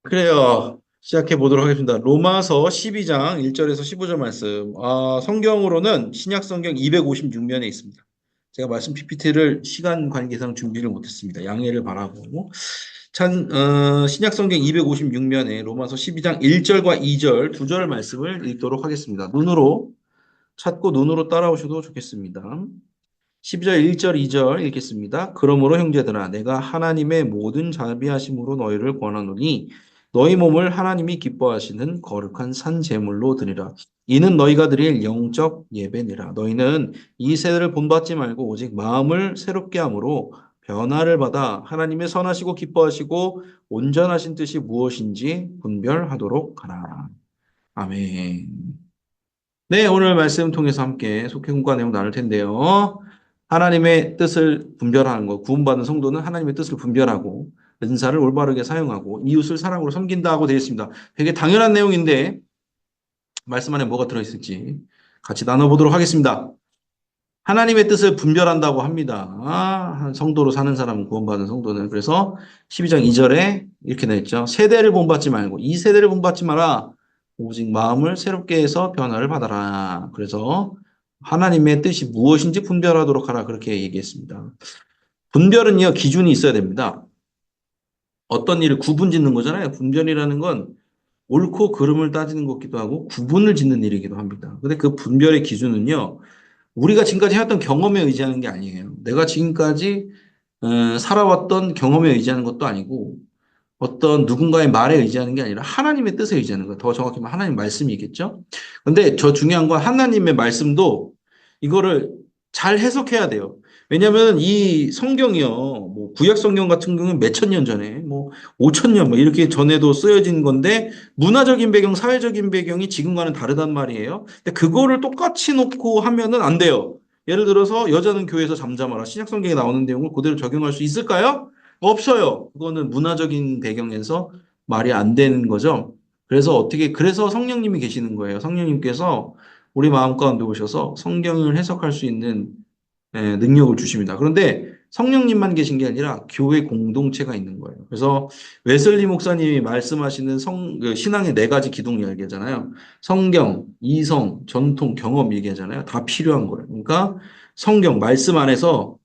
그래요. 시작해 보도록 하겠습니다. 로마서 12장 1절에서 15절 말씀. 성경으로는 신약 성경 256면에 있습니다. 제가 말씀 PPT를 시간 관계상 준비를 못했습니다. 양해를 바라고. 신약 성경 256면에 로마서 12장 1절과 2절 두 절 말씀을 읽도록 하겠습니다. 눈으로 찾고 눈으로 따라오셔도 좋겠습니다. 12절 1절 2절 읽겠습니다. 그러므로 형제들아 내가 하나님의 모든 자비하심으로 너희를 권하노니 너희 몸을 하나님이 기뻐하시는 거룩한 산 제물로 드리라. 이는 너희가 드릴 영적 예배니라. 너희는 이 세대를 본받지 말고 오직 마음을 새롭게 함으로 변화를 받아 하나님의 선하시고 기뻐하시고 온전하신 뜻이 무엇인지 분별하도록 하라. 아멘. 네, 오늘 말씀 통해서 함께 속행과 내용 나눌 텐데요. 하나님의 뜻을 분별하는 것, 구원받은 성도는 하나님의 뜻을 분별하고 은사를 올바르게 사용하고 이웃을 사랑으로 섬긴다고 되어 있습니다. 되게 당연한 내용인데 말씀 안에 뭐가 들어있을지 같이 나눠보도록 하겠습니다. 하나님의 뜻을 분별한다고 합니다. 한 성도로 사는 사람은 구원받은 성도는 그래서 12장 2절에 이렇게 되어 있죠. 세대를 본받지 말고 이 세대를 본받지 마라. 오직 마음을 새롭게 해서 변화를 받아라. 그래서 하나님의 뜻이 무엇인지 분별하도록 하라. 그렇게 얘기했습니다. 분별은요, 기준이 있어야 됩니다. 어떤 일을 구분 짓는 거잖아요. 분별이라는 건 옳고 그름을 따지는 것기도 하고 구분을 짓는 일이기도 합니다. 근데 그 분별의 기준은요, 우리가 지금까지 해왔던 경험에 의지하는 게 아니에요. 내가 지금까지 살아왔던 경험에 의지하는 것도 아니고 어떤 누군가의 말에 의지하는 게 아니라 하나님의 뜻에 의지하는 거예요. 더 정확히 말하면 하나님 말씀이겠죠. 근데 저 중요한 건 하나님의 말씀도 이거를 잘 해석해야 돼요. 왜냐하면 이 성경이요, 뭐 구약 성경 같은 경우는 몇천 년 전에, 뭐 5천 년, 뭐 이렇게 전에도 쓰여진 건데 문화적인 배경, 사회적인 배경이 지금과는 다르단 말이에요. 근데 그거를 똑같이 놓고 하면은 안 돼요. 예를 들어서 여자는 교회에서 잠잠하라. 신약 성경에 나오는 내용을 그대로 적용할 수 있을까요? 없어요. 그거는 문화적인 배경에서 말이 안 되는 거죠. 그래서 성령님이 계시는 거예요. 성령님께서 우리 마음 가운데 오셔서 성경을 해석할 수 있는 능력을 주십니다. 그런데 성령님만 계신 게 아니라 교회 공동체가 있는 거예요. 그래서 웨슬리 목사님이 말씀하시는 그 신앙의 네 가지 기둥 얘기하잖아요. 성경, 이성, 전통, 경험 얘기하잖아요. 다 필요한 거예요. 그러니까 성경, 말씀 안에서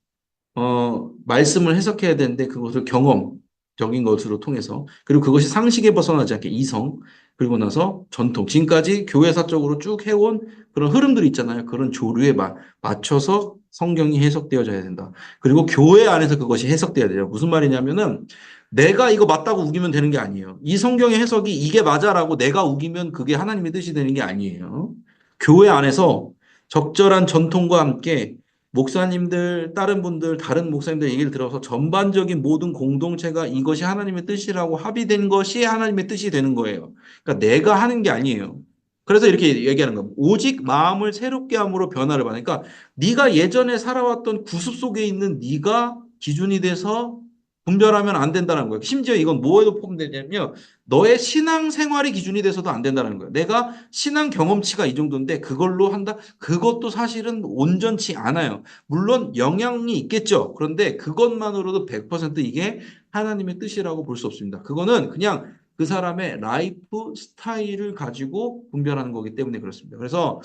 말씀을 해석해야 되는데 그것을 경험적인 것으로 통해서 그리고 그것이 상식에 벗어나지 않게 이성 그리고 나서 전통 지금까지 교회사적으로 쭉 해온 그런 흐름들이 있잖아요. 그런 조류에 맞춰서 성경이 해석되어져야 된다. 그리고 교회 안에서 그것이 해석돼야 돼요. 무슨 말이냐면은 내가 이거 맞다고 우기면 되는 게 아니에요. 이 성경의 해석이 이게 맞아라고 내가 우기면 그게 하나님의 뜻이 되는 게 아니에요. 교회 안에서 적절한 전통과 함께 목사님들, 다른 분들, 다른 목사님들 얘기를 들어서 전반적인 모든 공동체가 이것이 하나님의 뜻이라고 합의된 것이 하나님의 뜻이 되는 거예요. 그러니까 내가 하는 게 아니에요. 그래서 이렇게 얘기하는 겁니다. 오직 마음을 새롭게 함으로 변화를 받으니까 그러니까 네가 예전에 살아왔던 구습 속에 있는 네가 기준이 돼서 분별하면 안 된다는 거예요. 심지어 이건 뭐에도 포함되냐면 너의 신앙 생활이 기준이 돼서도 안 된다는 거예요. 내가 신앙 경험치가 이 정도인데 그걸로 한다? 그것도 사실은 온전치 않아요. 물론 영향이 있겠죠. 그런데 그것만으로도 100% 이게 하나님의 뜻이라고 볼 수 없습니다. 그거는 그냥 그 사람의 라이프 스타일을 가지고 분별하는 거기 때문에 그렇습니다. 그래서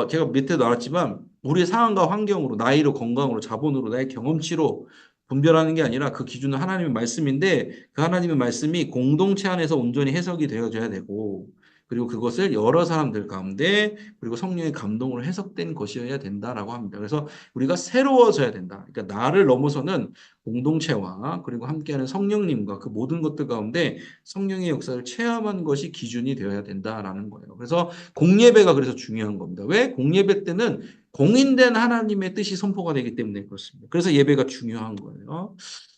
제가 밑에 나왔지만 우리의 상황과 환경으로 나이로 건강으로 자본으로 나의 경험치로 분별하는 게 아니라 그 기준은 하나님의 말씀인데 그 하나님의 말씀이 공동체 안에서 온전히 해석이 되어져야 되고 그리고 그것을 여러 사람들 가운데 그리고 성령의 감동으로 해석된 것이어야 된다라고 합니다. 그래서 우리가 새로워져야 된다. 그러니까 나를 넘어서는 공동체와 그리고 함께하는 성령님과 그 모든 것들 가운데 성령의 역사를 체험한 것이 기준이 되어야 된다라는 거예요. 그래서 공예배가 그래서 중요한 겁니다. 왜? 공예배 때는 공인된 하나님의 뜻이 선포가 되기 때문에 그렇습니다. 그래서 예배가 중요한 거예요.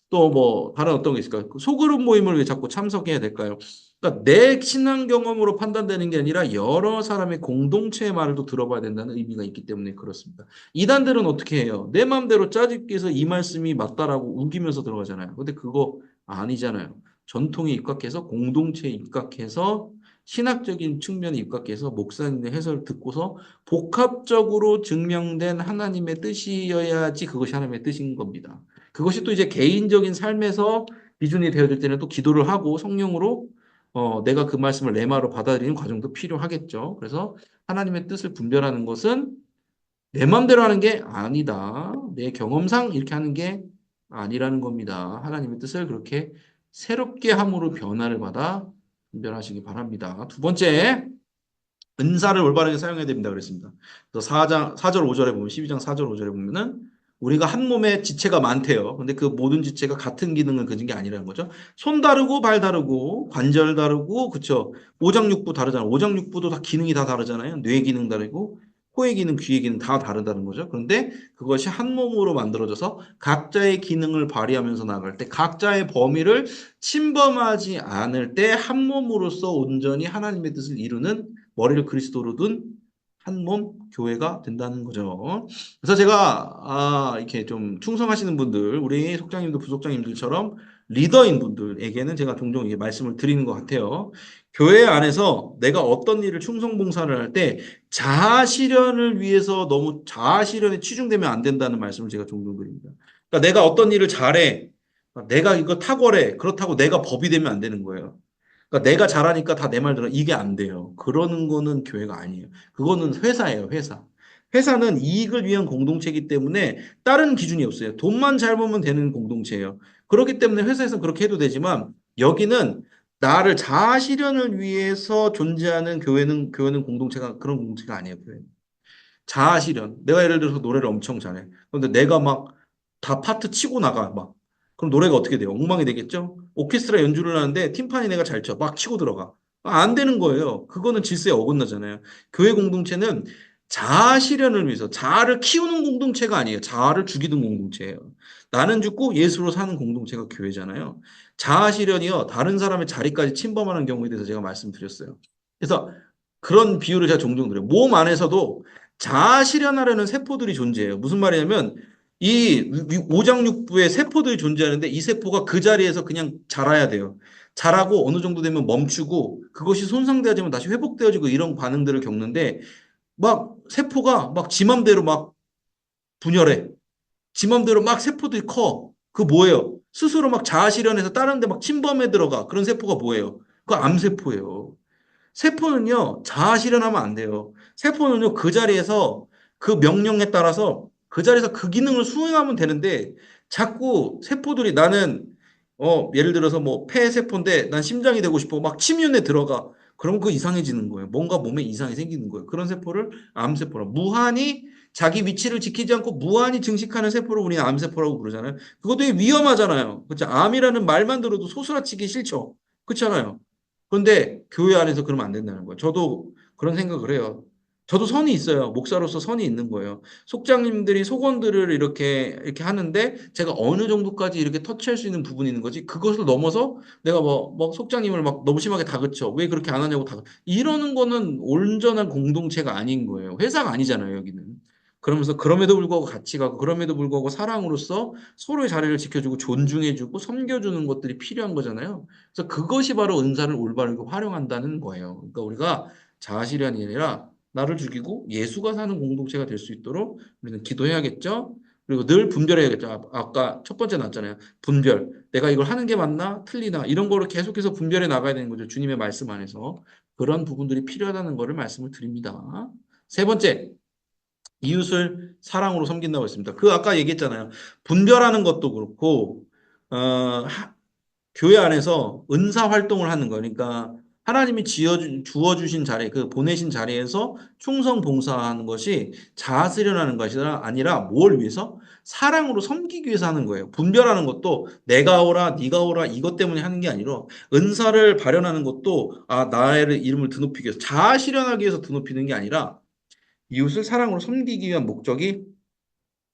또 뭐 다른 어떤 게 있을까요? 소그룹 모임을 왜 자꾸 참석해야 될까요? 그러니까 내 신앙 경험으로 판단되는 게 아니라 여러 사람의 공동체의 말을 또 들어봐야 된다는 의미가 있기 때문에 그렇습니다. 이단들은 어떻게 해요? 내 마음대로 짜집기 해서 이 말씀이 맞다라고 우기면서 들어가잖아요. 근데 그거 아니잖아요. 전통에 입각해서 공동체에 입각해서 신학적인 측면에 입각해서 목사님의 해설을 듣고서 복합적으로 증명된 하나님의 뜻이어야지 그것이 하나님의 뜻인 겁니다. 그것이 또 이제 개인적인 삶에서 기준이 되어질 때는 또 기도를 하고 성령으로 내가 그 말씀을 레마로 받아들이는 과정도 필요하겠죠. 그래서 하나님의 뜻을 분별하는 것은 내 맘대로 하는 게 아니다. 내 경험상 이렇게 하는 게 아니라는 겁니다. 하나님의 뜻을 그렇게 새롭게 함으로 변화를 받아 분별하시기 바랍니다. 두 번째, 은사를 올바르게 사용해야 됩니다. 그랬습니다. 그래서 4절 5절에 보면, 12장 4절 5절에 보면은 우리가 한 몸에 지체가 많대요. 근데 그 모든 지체가 같은 기능을 가진 게 아니라는 거죠. 손 다르고 발 다르고 관절 다르고 그쵸. 오장육부 다르잖아요. 오장육부도 다 기능이 다 다르잖아요. 뇌 기능 다르고 코의 기능, 귀의 기능 다 다르다는 거죠. 그런데 그것이 한 몸으로 만들어져서 각자의 기능을 발휘하면서 나갈 때 각자의 범위를 침범하지 않을 때 한 몸으로서 온전히 하나님의 뜻을 이루는 머리를 그리스도로 둔 한 몸 교회가 된다는 거죠. 그래서 제가 이렇게 좀 충성하시는 분들, 우리 속장님들, 부속장님들처럼 리더인 분들에게는 제가 종종 이게 말씀을 드리는 것 같아요. 교회 안에서 내가 어떤 일을 충성 봉사를 할 때 자아 실현을 위해서 너무 자아 실현에 치중되면 안 된다는 말씀을 제가 종종 드립니다. 그러니까 내가 어떤 일을 잘해, 내가 이거 탁월해, 그렇다고 내가 법이 되면 안 되는 거예요. 그러니까 내가 잘하니까 다 내 말 들어. 이게 안 돼요. 그러는 거는 교회가 아니에요. 그거는 회사예요, 회사. 회사는 이익을 위한 공동체이기 때문에 다른 기준이 없어요. 돈만 잘 벌면 되는 공동체예요. 그렇기 때문에 회사에서는 그렇게 해도 되지만 여기는 나를 자아 실현을 위해서 존재하는 교회는 공동체가 그런 공동체가 아니에요, 교회는. 자아 실현. 내가 예를 들어서 노래를 엄청 잘해. 그런데 내가 막 다 파트 치고 나가 막. 그럼 노래가 어떻게 돼요? 엉망이 되겠죠? 오케스트라 연주를 하는데 팀판이 내가 잘 쳐. 막 치고 들어가. 안 되는 거예요. 그거는 질서에 어긋나잖아요. 교회 공동체는 자아 실현을 위해서 자아를 키우는 공동체가 아니에요. 자아를 죽이는 공동체예요. 나는 죽고 예수로 사는 공동체가 교회잖아요. 자아 실현이요. 다른 사람의 자리까지 침범하는 경우에 대해서 제가 말씀드렸어요. 그래서 그런 비유를 제가 종종 드려요. 몸 안에서도 자아 실현하려는 세포들이 존재해요. 무슨 말이냐면 이 오장육부에 세포들이 존재하는데 이 세포가 그 자리에서 그냥 자라야 돼요. 자라고 어느 정도 되면 멈추고 그것이 손상되어지면 다시 회복되어지고 이런 반응들을 겪는데 막 세포가 막 지 맘대로 막 분열해. 지 맘대로 막 세포들이 커. 그 뭐예요? 스스로 막 자아 실현해서 다른 데 막 침범해 들어가. 그런 세포가 뭐예요? 그 암세포예요. 세포는요, 자아 실현하면 안 돼요. 세포는요, 그 자리에서 그 명령에 따라서 그 자리에서 그 기능을 수행하면 되는데 자꾸 세포들이 나는 예를 들어서 뭐 폐세포인데 난 심장이 되고 싶어. 막 침윤에 들어가. 그럼 그 이상해지는 거예요. 뭔가 몸에 이상이 생기는 거예요. 그런 세포를 암세포라. 무한히 자기 위치를 지키지 않고 무한히 증식하는 세포를 우리는 암세포라고 부르잖아요. 그거 되게 위험하잖아요. 그렇죠? 암이라는 말만 들어도 소스라치기 싫죠. 그렇잖아요. 그런데 교회 안에서 그러면 안 된다는 거예요. 저도 그런 생각을 해요. 저도 선이 있어요. 목사로서 선이 있는 거예요. 속장님들이 속원들을 이렇게 하는데 제가 어느 정도까지 이렇게 터치할 수 있는 부분이 있는 거지. 그것을 넘어서 내가 뭐 속장님을 막 너무 심하게 다그쳐. 왜 그렇게 안 하냐고 이러는 거는 온전한 공동체가 아닌 거예요. 회사가 아니잖아요, 여기는. 그러면서 그럼에도 불구하고 같이 가고 그럼에도 불구하고 사랑으로서 서로의 자리를 지켜주고 존중해주고 섬겨주는 것들이 필요한 거잖아요. 그래서 그것이 바로 은사를 올바르게 활용한다는 거예요. 그러니까 우리가 자아실현이 아니라 나를 죽이고 예수가 사는 공동체가 될 수 있도록 우리는 기도해야겠죠. 그리고 늘 분별해야겠죠. 아까 첫 번째 나왔잖아요. 분별. 내가 이걸 하는 게 맞나? 틀리나? 이런 거를 계속해서 분별해 나가야 되는 거죠. 주님의 말씀 안에서. 그런 부분들이 필요하다는 거를 말씀을 드립니다. 세 번째, 이웃을 사랑으로 섬긴다고 했습니다. 그 아까 얘기했잖아요. 분별하는 것도 그렇고, 어, 교회 안에서 은사 활동을 하는 거니까 하나님이 주어주신 자리, 그 보내신 자리에서 충성 봉사하는 것이 자아 실현하는 것이 아니라 뭘 위해서? 사랑으로 섬기기 위해서 하는 거예요. 분별하는 것도 내가 오라, 네가 오라 이것 때문에 하는 게 아니라 은사를 발현하는 것도 나의 이름을 드높이기 위해서 자아 실현하기 위해서 드높이는 게 아니라 이웃을 사랑으로 섬기기 위한 목적이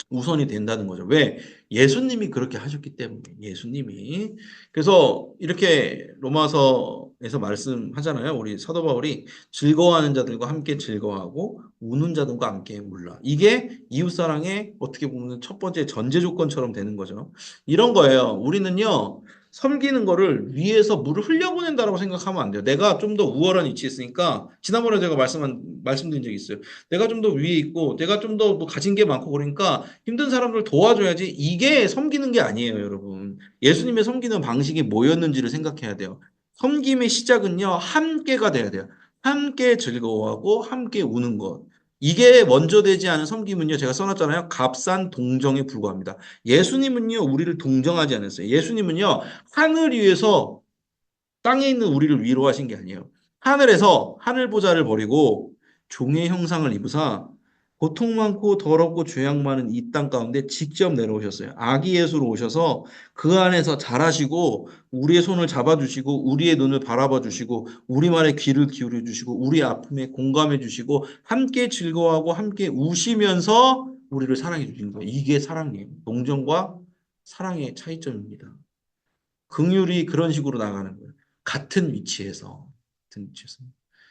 우선이 된다는 거죠. 왜? 예수님이 그렇게 하셨기 때문에. 예수님이. 그래서 이렇게 로마서에서 말씀하잖아요. 우리 사도 바울이 즐거워하는 자들과 함께 즐거워하고 우는 자들과 함께 울라. 이게 이웃사랑의 어떻게 보면 첫 번째 전제 조건처럼 되는 거죠. 이런 거예요. 우리는요. 섬기는 거를 위에서 물을 흘려보낸다라고 생각하면 안 돼요. 내가 좀 더 우월한 위치에 있으니까 지난번에 제가 말씀드린 적이 있어요. 내가 좀 더 위에 있고 내가 좀 더 뭐 가진 게 많고 그러니까 힘든 사람들 도와줘야지 이게 섬기는 게 아니에요, 여러분. 예수님의 섬기는 방식이 뭐였는지를 생각해야 돼요. 섬김의 시작은요, 함께가 돼야 돼요. 함께 즐거워하고 함께 우는 것. 이게 먼저 되지 않은 섬김은요, 제가 써놨잖아요. 값싼 동정에 불과합니다. 예수님은요, 우리를 동정하지 않았어요. 예수님은요, 하늘 위에서 땅에 있는 우리를 위로하신 게 아니에요. 하늘에서 하늘 보좌를 버리고 종의 형상을 입으사 고통 많고 더럽고 죄악 많은 이 땅 가운데 직접 내려오셨어요. 아기 예수로 오셔서 그 안에서 자라시고 우리의 손을 잡아주시고 우리의 눈을 바라봐 주시고 우리 말에 귀를 기울여 주시고 우리 아픔에 공감해 주시고 함께 즐거워하고 함께 우시면서 우리를 사랑해 주시는 거예요. 이게 사랑이에요. 동정과 사랑의 차이점입니다. 긍휼이 그런 식으로 나가는 거예요. 같은 위치에서. 같은 위치에서.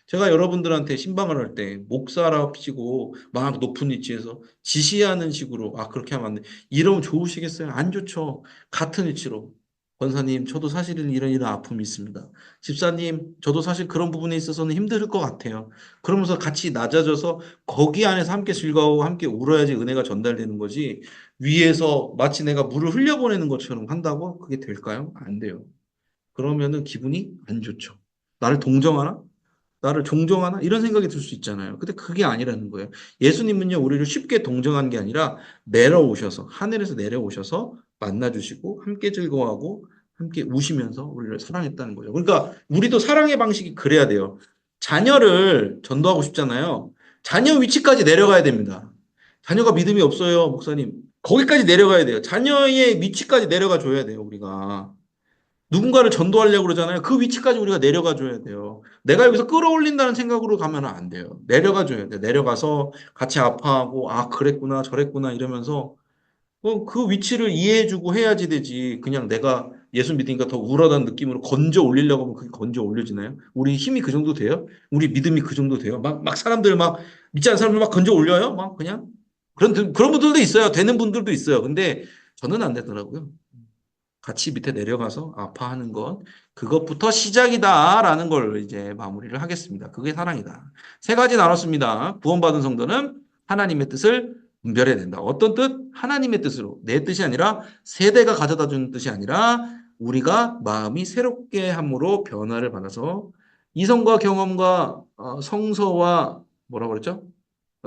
제가 여러분들한테 신방을 할 때 목사랍시고 막 높은 위치에서 지시하는 식으로 그렇게 하면 안 돼. 이러면 좋으시겠어요? 안 좋죠. 같은 위치로. 권사님, 저도 사실은 이런 아픔이 있습니다. 집사님, 저도 사실 그런 부분에 있어서는 힘들 것 같아요. 그러면서 같이 낮아져서 거기 안에서 함께 즐거워하고 함께 울어야지 은혜가 전달되는 거지. 위에서 마치 내가 물을 흘려보내는 것처럼 한다고 그게 될까요? 안 돼요. 그러면은 기분이 안 좋죠. 나를 동정하나? 나를 종정하나? 이런 생각이 들 수 있잖아요. 근데 그게 아니라는 거예요. 예수님은요, 우리를 쉽게 동정한 게 아니라 내려오셔서, 하늘에서 내려오셔서 만나주시고, 함께 즐거워하고, 함께 우시면서 우리를 사랑했다는 거죠. 그러니까 우리도 사랑의 방식이 그래야 돼요. 자녀를 전도하고 싶잖아요. 자녀 위치까지 내려가야 됩니다. 자녀가 믿음이 없어요, 목사님. 거기까지 내려가야 돼요. 자녀의 위치까지 내려가 줘야 돼요, 우리가. 누군가를 전도하려고 그러잖아요. 그 위치까지 우리가 내려가 줘야 돼요. 내가 여기서 끌어올린다는 생각으로 가면 안 돼요. 내려가 줘야 돼요. 내려가서 같이 아파하고, 그랬구나, 저랬구나, 이러면서 그 위치를 이해해주고 해야지 되지. 그냥 내가 예수 믿으니까 더 우울하다는 느낌으로 건져 올리려고 하면 그게 건져 올려지나요? 우리 힘이 그 정도 돼요? 우리 믿음이 그 정도 돼요? 막 사람들 막, 믿지 않는 사람들 막 건져 올려요? 막 그냥? 그런 분들도 있어요. 되는 분들도 있어요. 근데 저는 안 되더라고요. 같이 밑에 내려가서 아파하는 것, 그것부터 시작이다라는 걸 이제 마무리를 하겠습니다. 그게 사랑이다. 세 가지 나눴습니다. 구원받은 성도는 하나님의 뜻을 분별해야 된다. 어떤 뜻? 하나님의 뜻으로. 내 뜻이 아니라 세대가 가져다 주는 뜻이 아니라 우리가 마음이 새롭게 함으로 변화를 받아서 이성과 경험과 성서와 뭐라 그랬죠?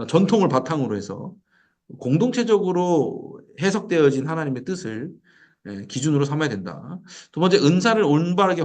전통을 바탕으로 해서 공동체적으로 해석되어진 하나님의 뜻을 기준으로 삼아야 된다. 두 번째, 은사를 올바르게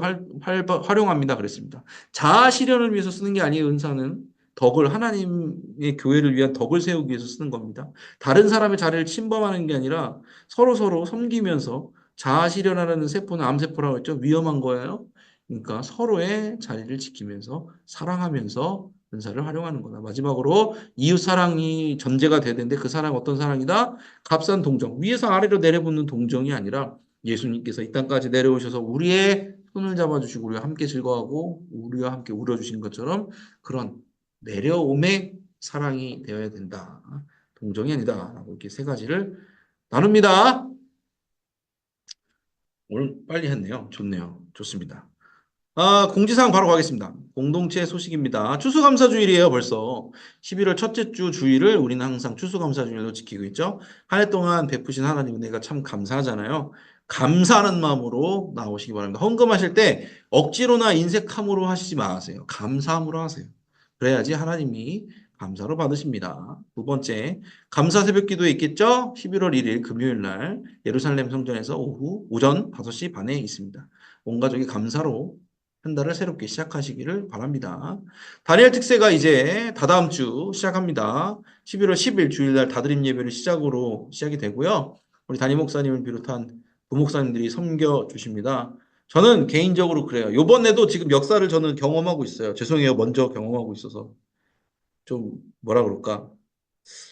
활용합니다. 그랬습니다. 자아 실현을 위해서 쓰는 게 아니에요. 은사는 덕을 하나님의 교회를 위한 덕을 세우기 위해서 쓰는 겁니다. 다른 사람의 자리를 침범하는 게 아니라 서로 섬기면서 자아 실현하는 세포는 암세포라고 했죠. 위험한 거예요. 그러니까 서로의 자리를 지키면서 사랑하면서 은사를 활용하는 거다. 마지막으로 이웃 사랑이 전제가 돼야 되는데 그 사랑 어떤 사랑이다? 값싼 동정. 위에서 아래로 내려붙는 동정이 아니라 예수님께서 이 땅까지 내려오셔서 우리의 손을 잡아주시고 우리와 함께 즐거워하고 우리와 함께 울어주신 것처럼 그런 내려옴의 사랑이 되어야 된다. 동정이 아니다. 라고 이렇게 세 가지를 나눕니다. 오늘 빨리 했네요. 좋네요. 좋습니다. 공지사항 바로 가겠습니다. 공동체 소식입니다. 추수감사주일이에요, 벌써. 11월 첫째 주 주일을 우리는 항상 추수감사주일로 지키고 있죠. 한 해 동안 베푸신 하나님 은혜가 참 감사하잖아요. 감사하는 마음으로 나오시기 바랍니다. 헌금하실 때 억지로나 인색함으로 하시지 마세요. 감사함으로 하세요. 그래야지 하나님이 감사로 받으십니다. 두 번째, 감사 새벽 기도에 있겠죠? 11월 1일 금요일 날 예루살렘 성전에서 오전 5시 반에 있습니다. 온 가족이 감사로 한 달을 새롭게 시작하시기를 바랍니다. 다니엘 특세가 이제 다다음 주 시작합니다. 11월 10일 주일날 다드림 예배를 시작으로 시작이 되고요. 우리 담임 목사님을 비롯한 부목사님들이 섬겨 주십니다. 저는 개인적으로 그래요. 요번에도 지금 역사를 저는 경험하고 있어요. 죄송해요. 먼저 경험하고 있어서. 좀 뭐라 그럴까.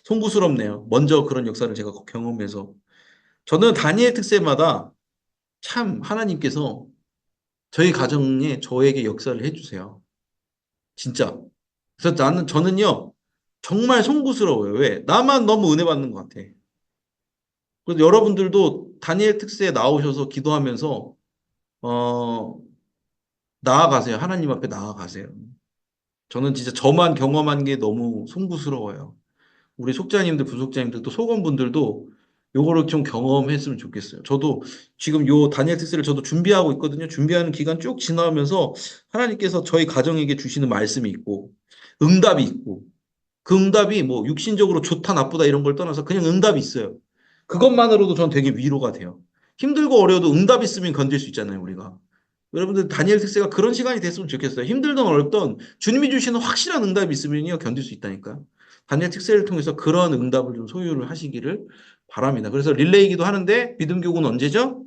송구스럽네요. 먼저 그런 역사를 제가 경험해서. 저는 다니엘 특세마다 참 하나님께서 저희 가정에 저에게 역사를 해주세요. 진짜. 그래서 저는요, 정말 송구스러워요. 왜? 나만 너무 은혜 받는 것 같아. 그래서 여러분들도 다니엘 특세에 나오셔서 기도하면서, 어, 나아가세요. 하나님 앞에 나아가세요. 저는 진짜 저만 경험한 게 너무 송구스러워요. 우리 속자님들, 부속자님들, 또 속원분들도 요거를 좀 경험했으면 좋겠어요. 저도 지금 요 다니엘 특세를 저도 준비하고 있거든요. 준비하는 기간 쭉 지나면서 하나님께서 저희 가정에게 주시는 말씀이 있고 응답이 있고 그 응답이 뭐 육신적으로 좋다 나쁘다 이런 걸 떠나서 그냥 응답이 있어요. 그것만으로도 전 되게 위로가 돼요. 힘들고 어려워도 응답 있으면 견딜 수 있잖아요, 우리가. 여러분들 다니엘 특세가 그런 시간이 됐으면 좋겠어요. 힘들든 어렵든 주님이 주시는 확실한 응답이 있으면요 견딜 수 있다니까요. 다니엘 특세를 통해서 그런 응답을 좀 소유를 하시기를 바랍니다. 그래서 릴레이기도 하는데 믿음 교구는 언제죠?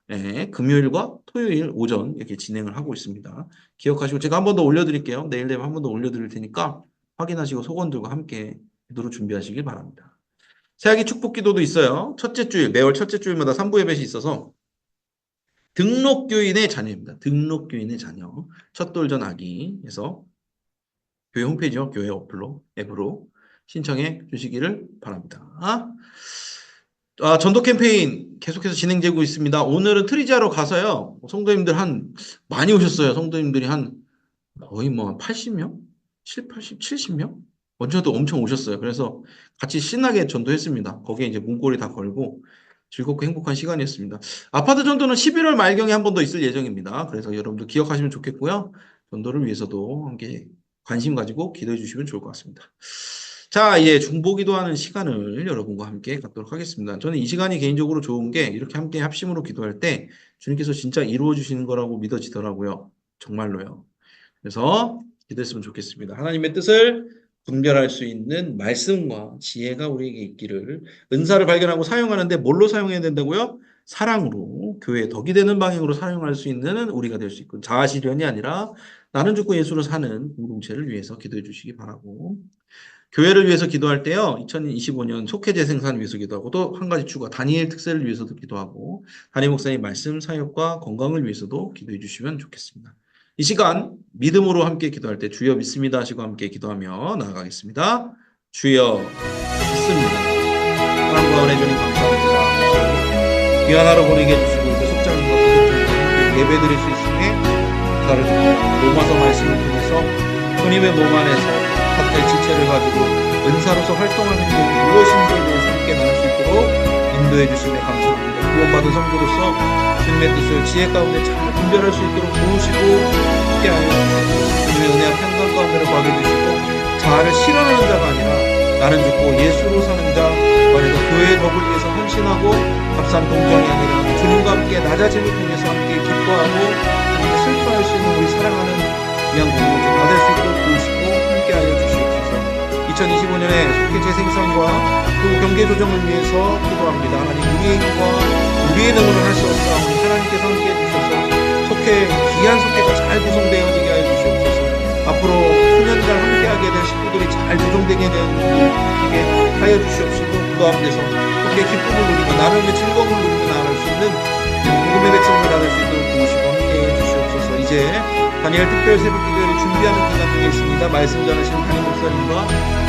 네, 금요일과 토요일 오전 이렇게 진행을 하고 있습니다. 기억하시고 제가 한 번 더 올려드릴게요. 내일 되면 한 번 더 올려드릴 테니까 확인하시고 소건들과 함께 기도를 준비하시길 바랍니다. 새학기 축복 기도도 있어요. 첫째 주일, 매월 첫째 주일마다 3부 예배시 있어서 등록교인의 자녀입니다. 등록교인의 자녀. 첫돌전 아기에서 교회 홈페이지와 교회 앱으로 신청해 주시기를 바랍니다. 전도 캠페인 계속해서 진행되고 있습니다. 오늘은 트리지하러 가서요. 성도님들 많이 오셨어요. 성도님들이 거의 뭐 80명? 7, 80, 70명? 언제도 엄청 오셨어요. 그래서 같이 신나게 전도했습니다. 거기에 이제 문고리 다 걸고 즐겁고 행복한 시간이었습니다. 아파트 전도는 11월 말경에 한 번 더 있을 예정입니다. 그래서 여러분들 기억하시면 좋겠고요. 전도를 위해서도 함께 관심 가지고 기도해 주시면 좋을 것 같습니다. 자, 이제 중보기도하는 시간을 여러분과 함께 갖도록 하겠습니다. 저는 이 시간이 개인적으로 좋은 게 이렇게 함께 합심으로 기도할 때 주님께서 진짜 이루어 주시는 거라고 믿어지더라고요. 정말로요. 그래서 기도했으면 좋겠습니다. 하나님의 뜻을 분별할 수 있는 말씀과 지혜가 우리에게 있기를 은사를 발견하고 사용하는데 뭘로 사용해야 된다고요? 사랑으로 교회에 덕이 되는 방향으로 사용할 수 있는 우리가 될 수 있고 자아실현이 아니라 나는 죽고 예수로 사는 공동체를 위해서 기도해 주시기 바라고 교회를 위해서 기도할 때요. 2025년 속회제 생산 위해서 기도하고 또 한 가지 추가 다니엘 특세를 위해서도 기도하고 담임 목사님 말씀 사역과 건강을 위해서도 기도해 주시면 좋겠습니다. 이 시간 믿음으로 함께 기도할 때 주여 믿습니다 하시고 함께 기도하며 나아가겠습니다. 주여 믿습니다. 사랑과 은혜 주님 감사합니다. 귀한 하루 보내게 해주시고 이제 속장님과 부속장님과 예배 드릴 수 있음에 감사를 드립니다. 로마서 말씀을 통해서 주님의 몸 안에서 각자의 지체를 가지고 은사로서 활동하는 게 무엇인지에 대해서 함께 나눌 수 있도록 인도해 주심에 감사합니다. 구원받은 성도로서 주님의 뜻을 지혜 가운데 잘 분별할 수 있도록 도우시고 함께하여 주시고 주님의 은혜와 평강 가운데를 구하게 해주시고 자아를 실현하는 자가 아니라 나는 죽고 예수로 사는 자 그래서 교회의 덕을 위해서 헌신하고 값싼 동정이 아니라 주님과 함께 낮아짐을 통해서 함께 기뻐하고 함께 슬퍼할 수 있는 우리 사랑하는 귀한 공동체 받을 수 있도록 도우시고 함께하여 주시옵소서. 2025년에 속회제 생산과 또 경계 조정을 위해서 기도합니다. 하나님 우리의 힘과 우리의 능으로는 할 수 없사오니 하나님께서 함께해 주셔서 귀한 속회가 잘 구성되어지게 하여 주시옵소서. 앞으로 수년간 함께하게 될 식구들이 잘 조정되게 되게 하여 주시옵시고 그 가운데서 속회 기쁨을 누리며 나름의 즐거움을 누리며 나아갈 수 있는 복음의 백성을 나갈 수 있도록 도우시고 함께해 주시옵소서. 이제 다니엘 특별 새벽 기도회를 준비하는 기간 중에 있습니다. 말씀 전하시는 담임 목사님과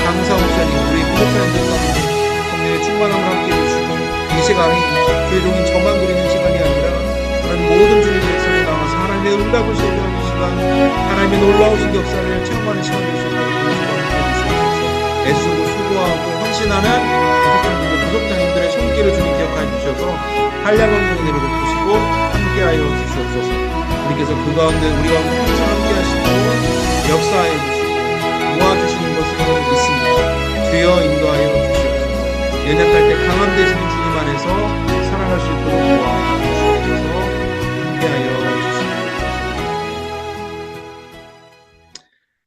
강사 목사님, 우리 부목사님들 가운데 성령의 충만함을 함께 해주시고 이 시간이 교회 종인 저만 누리는 시간이 아니라 하나님 모든 주님의 백성이 나와서 하나님의 응답을 소유하는 시간, 하나님의 놀라우신 역사를 체험하는 시간 되시도록 함께 해주시옵소서. 애쓰고 수고하고 헌신하는 부속장님들의 손길을 주님 기억하여 주셔서 한량한 분이 내려놓으시고 함께하여 주시옵소서. 우리께서 그 가운데 우리 가운데 항상 함께 하시고 역사하여 주시고 모아주시는 것을 믿습니다. 주여 인도하여 주시옵소서. 연약할 때 강함 되시는 주님 안에서 살아갈 수 있도록 도와주시옵소서. 함께하여 주시옵소서.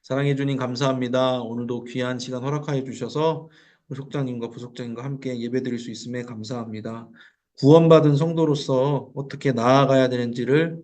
사랑해 주님 감사합니다. 오늘도 귀한 시간 허락하여 주셔서 속장님과 부속장님과 함께 예배드릴 수 있음에 감사합니다. 구원받은 성도로서 어떻게 나아가야 되는지를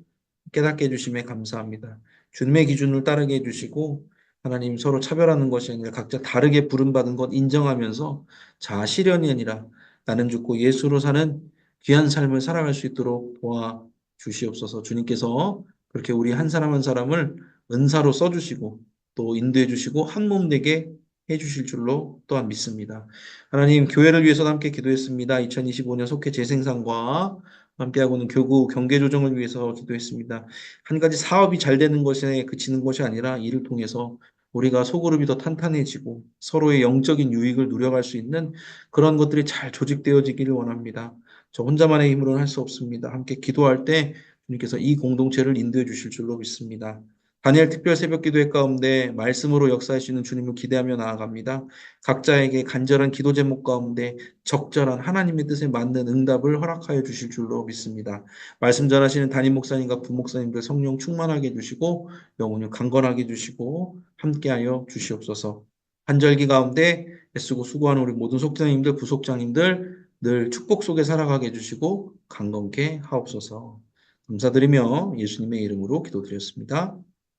깨닫게 해주심에 감사합니다. 주님의 기준을 따르게 해주시고 하나님 서로 차별하는 것이 아니라 각자 다르게 부름받은 것 인정하면서 자아 실현이 아니라 나는 죽고 예수로 사는 귀한 삶을 살아갈 수 있도록 도와주시옵소서. 주님께서 그렇게 우리 한 사람 한 사람을 은사로 써주시고 또 인도해 주시고 한 몸 되게 해주실 줄로 또한 믿습니다. 하나님 교회를 위해서 함께 기도했습니다. 2025년 속회 재생산과 함께하고는 교구 경계 조정을 위해서 기도했습니다. 한 가지 사업이 잘 되는 것에 그치는 것이 아니라 이를 통해서 우리가 소그룹이 더 탄탄해지고 서로의 영적인 유익을 누려갈 수 있는 그런 것들이 잘 조직되어지기를 원합니다. 저 혼자만의 힘으로는 할 수 없습니다. 함께 기도할 때 주님께서 이 공동체를 인도해 주실 줄로 믿습니다. 다니엘 특별 새벽 기도회 가운데 말씀으로 역사하시는 주님을 기대하며 나아갑니다. 각자에게 간절한 기도 제목 가운데 적절한 하나님의 뜻에 맞는 응답을 허락하여 주실 줄로 믿습니다. 말씀 전하시는 담임 목사님과 부목사님들 성령 충만하게 해주시고 영혼을 강건하게 해주시고 함께하여 주시옵소서. 한절기 가운데 애쓰고 수고하는 우리 모든 속장님들, 부속장님들 늘 축복 속에 살아가게 해주시고 강건케 하옵소서. 감사드리며 예수님의 이름으로 기도드렸습니다.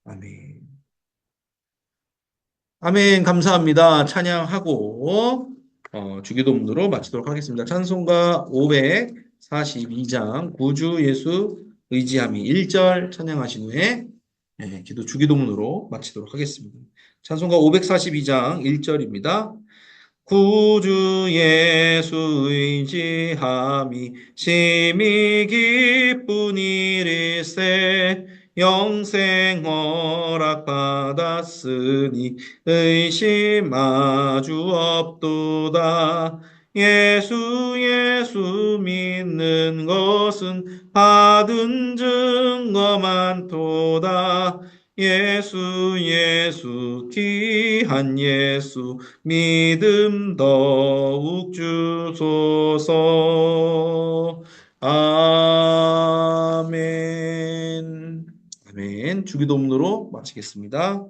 아멘. 아멘. 감사합니다. 찬양하고 주기도문으로 마치도록 하겠습니다. 찬송가 542장 구주 예수 의지함이 1절 찬양하신 후에 기도 주기도문으로 마치도록 하겠습니다. 찬송가 542장 1절입니다. 구주 예수 의지함이 심히 기쁜 일일세 영생 허락 받았으니 의심 마주 없도다. 예수 믿는 것은 받은 증거 많도다. 예수 귀한 예수 믿음 더욱 주소서. 아멘. 아멘. 주기도문으로 마치겠습니다.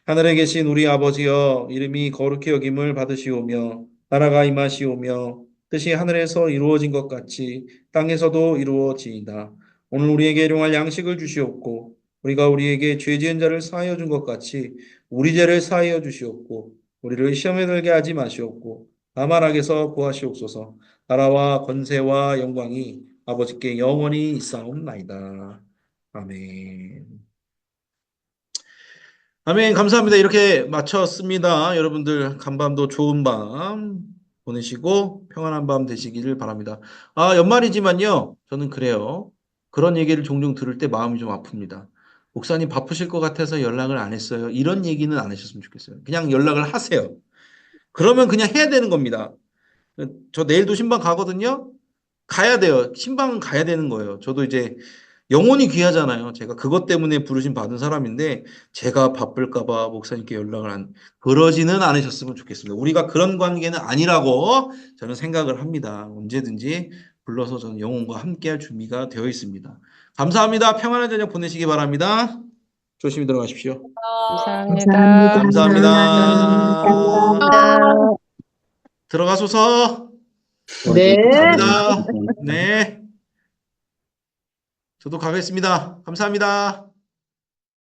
하늘에 계신 우리 아버지여, 이름이 거룩히 여김을 받으시오며 나라가 임하시오며 뜻이 하늘에서 이루어진 것 같이 땅에서도 이루어지이다. 오늘 우리에게 일용할 양식을 주시옵고 우리가 우리에게 죄 지은 자를 사하여 준 것 같이 우리 죄를 사하여 주시옵고 우리를 시험에 들게 하지 마시옵고 다만 악에서 구하시옵소서. 나라와 권세와 영광이 아버지께 영원히 있사옵나이다. 아멘. 아멘. 감사합니다. 이렇게 마쳤습니다. 여러분들 간밤도 좋은 밤 보내시고 평안한 밤 되시기를 바랍니다. 연말이지만요. 저는 그래요. 그런 얘기를 종종 들을 때 마음이 좀 아픕니다. 목사님 바쁘실 것 같아서 연락을 안 했어요. 이런 얘기는 안 하셨으면 좋겠어요. 그냥 연락을 하세요. 그러면 그냥 해야 되는 겁니다. 저 내일도 신방 가거든요. 가야 돼요. 신방은 가야 되는 거예요. 저도 이제 영혼이 귀하잖아요. 제가 그것 때문에 부르심 받은 사람인데 제가 바쁠까 봐 목사님께 연락을 그러지는 않으셨으면 좋겠습니다. 우리가 그런 관계는 아니라고 저는 생각을 합니다. 언제든지 불러서 저는 영혼과 함께할 준비가 되어 있습니다. 감사합니다. 평안한 저녁 보내시기 바랍니다. 조심히 들어가십시오. 감사합니다. 감사합니다. 감사합니다. 들어가소서. 네. 감사합니다. 네. 저도 가겠습니다. 감사합니다.